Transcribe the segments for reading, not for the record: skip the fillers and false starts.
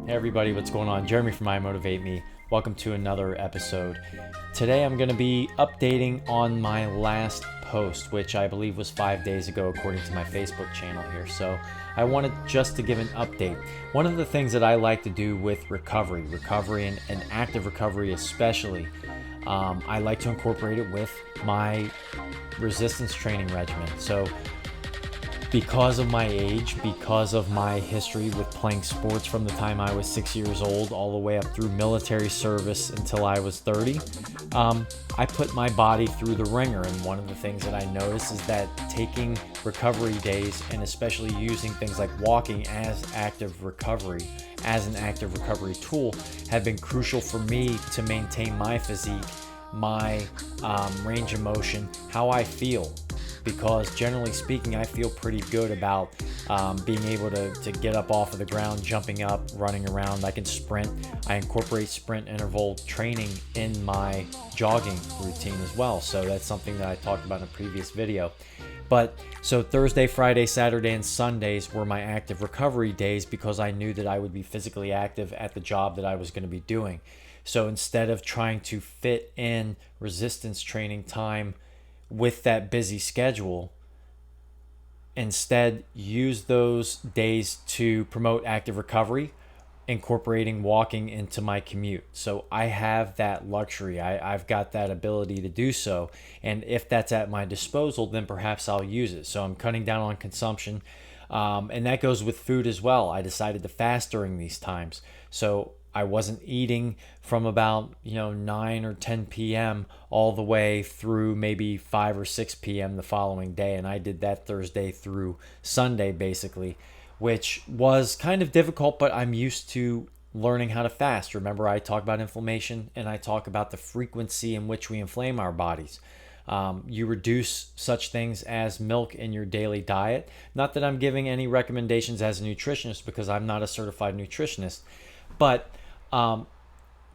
Hey everybody, what's going on? Jeremy from I Motivate Me. Welcome to another episode. Today I'm going to be updating on my last post, which I believe was 5 days ago according to my Facebook channel here. So I wanted just to give an update. One of the things that I like to do with recovery and active recovery especially, I like to incorporate it with my resistance training regimen. So because of my age, because of my history with playing sports from the time I was 6 years old all the way up through military service until I was 30, I put my body through the ringer. And one of the things that I noticed is that taking recovery days and especially using things like walking as an active recovery tool have been crucial for me to maintain my physique, my range of motion, how I feel. Because generally speaking, I feel pretty good about being able to get up off of the ground, jumping up, running around. I can sprint. I incorporate sprint interval training in my jogging routine as well. So that's something that I talked about in a previous video. But so Thursday, Friday, Saturday, and Sundays were my active recovery days because I knew that I would be physically active at the job that I was going to be doing. So instead of trying to fit in resistance training time with that busy schedule, instead use those days to promote active recovery, incorporating walking into my commute. So I have that luxury. I've got that ability to do so. And if that's at my disposal, then perhaps I'll use it. So I'm cutting down on consumption. And that goes with food as well. I decided to fast during these times. So I wasn't eating from about 9 or 10 p.m. all the way through maybe 5 or 6 p.m. the following day, and I did that Thursday through Sunday basically, which was kind of difficult, but I'm used to learning how to fast. Remember, I talk about inflammation and I talk about the frequency in which we inflame our bodies. You reduce such things as milk in your daily diet. Not that I'm giving any recommendations as a nutritionist because I'm not a certified nutritionist, but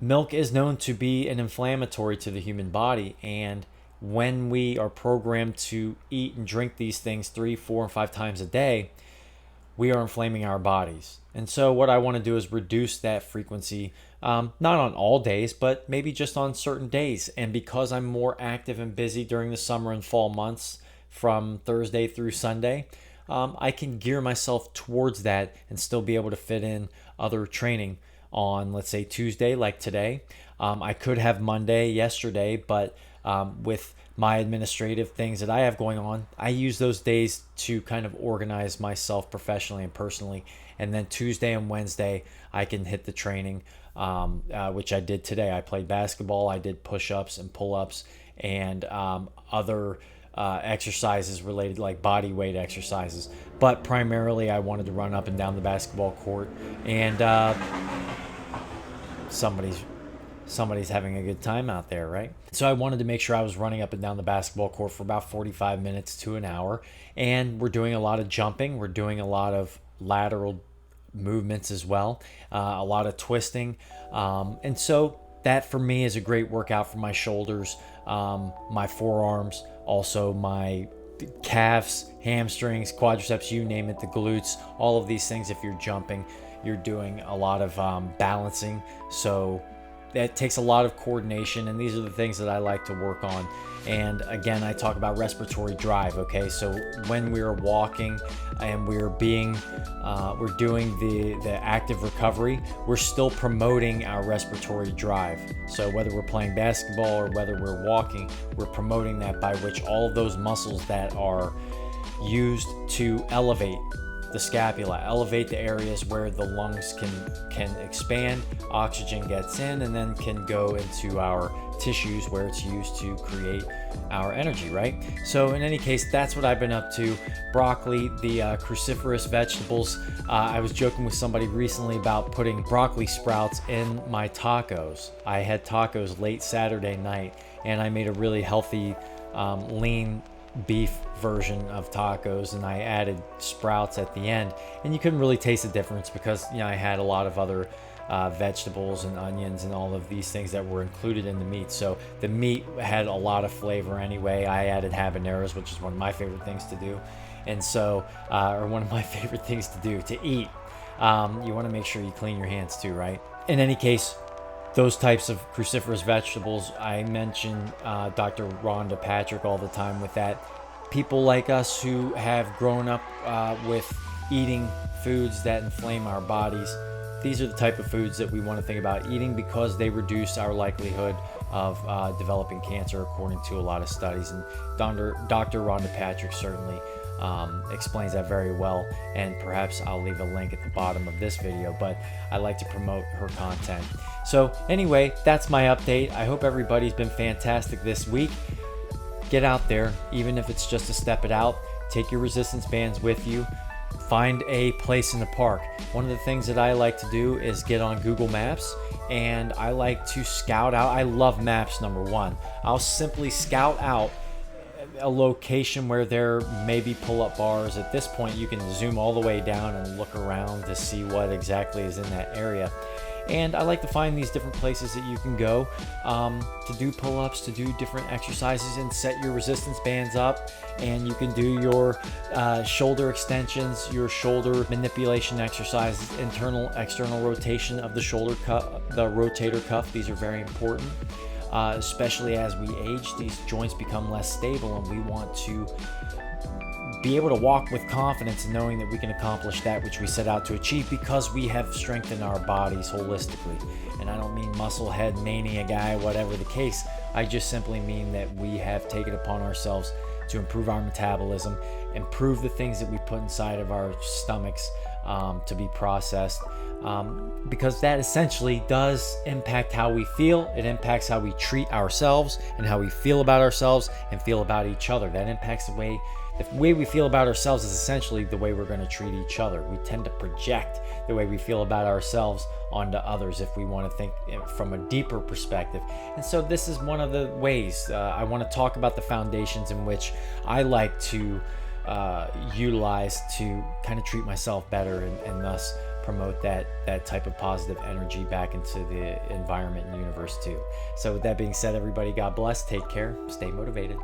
milk is known to be an inflammatory to the human body, and when we are programmed to eat and drink these things 3, 4, and 5 times a day, we are inflaming our bodies. And so what I want to do is reduce that frequency, not on all days, but maybe just on certain days. And because I'm more active and busy during the summer and fall months from Thursday through Sunday, I can gear myself towards that and still be able to fit in other training on, let's say, Tuesday, like today. I could have Monday, yesterday, but with my administrative things that I have going on, I use those days to kind of organize myself professionally and personally. And then Tuesday and Wednesday, I can hit the training, which I did today. I played basketball, I did push-ups and pull-ups, and other exercises related, like body weight exercises. But primarily, I wanted to run up and down the basketball court, and somebody's having a good time out there, right? So I wanted to make sure I was running up and down the basketball court for about 45 minutes to an hour. And we're doing a lot of jumping. We're doing a lot of lateral movements as well, a lot of twisting. And so that for me is a great workout for my shoulders, my forearms, also my calves, hamstrings, quadriceps, you name it, the glutes, all of these things. If you're jumping, you're doing a lot of balancing. So that takes a lot of coordination, and these are the things that I like to work on. And again, I talk about respiratory drive. Okay, so when we're walking and we're doing the active recovery, we're still promoting our respiratory drive. So whether we're playing basketball or whether we're walking, we're promoting that, by which all of those muscles that are used to elevate the scapula, elevate the areas where the lungs can expand, oxygen gets in, and then can go into our tissues where it's used to create our energy, right? So in any case, that's what I've been up to. Broccoli, the cruciferous vegetables. I was joking with somebody recently about putting broccoli sprouts in my tacos. I had tacos late Saturday night, and I made a really healthy, lean beef version of tacos, and I added sprouts at the end, and you couldn't really taste the difference because I had a lot of other vegetables and onions and all of these things that were included in the meat. So the meat had a lot of flavor anyway. I added habaneros, which is one of my favorite things to do, and so or one of my favorite things to do to eat. You want to make sure you clean your hands too, right? In any case, those types of cruciferous vegetables, I mention Dr. Rhonda Patrick all the time with that. People like us who have grown up with eating foods that inflame our bodies, these are the type of foods that we want to think about eating because they reduce our likelihood of developing cancer, according to a lot of studies. And Dr. Rhonda Patrick certainly explains that very well, and perhaps I'll leave a link at the bottom of this video, but I like to promote her content. So anyway, that's my update. I hope everybody's been fantastic this week. Get out there, even if it's just to step it out. Take your resistance bands with you. Find a place in the park. One of the things that I like to do is get on Google Maps, and I like to scout out. I love maps, number one. I'll simply scout out a location where there may be pull-up bars. At this point, you can zoom all the way down and look around to see what exactly is in that area. And I like to find these different places that you can go to do pull-ups, to do different exercises, and set your resistance bands up. And you can do your shoulder extensions, your shoulder manipulation exercises, internal, external rotation of the shoulder cuff, the rotator cuff. These are very important. Especially as we age, these joints become less stable, and we want to be able to walk with confidence and knowing that we can accomplish that which we set out to achieve because we have strengthened our bodies holistically. And I don't mean muscle head mania guy, whatever the case. I just simply mean that we have taken upon ourselves to improve our metabolism, improve the things that we put inside of our stomachs to be processed. Because that essentially does impact how we feel. It impacts how we treat ourselves and how we feel about ourselves and feel about each other. That impacts the way we feel about ourselves is essentially the way we're going to treat each other. We tend to project the way we feel about ourselves onto others if we want to think from a deeper perspective. And so this is one of the ways I want to talk about the foundations in which I like to utilize to kind of treat myself better and thus promote that type of positive energy back into the environment and universe too. So with that being said, everybody, God bless, take care, stay motivated.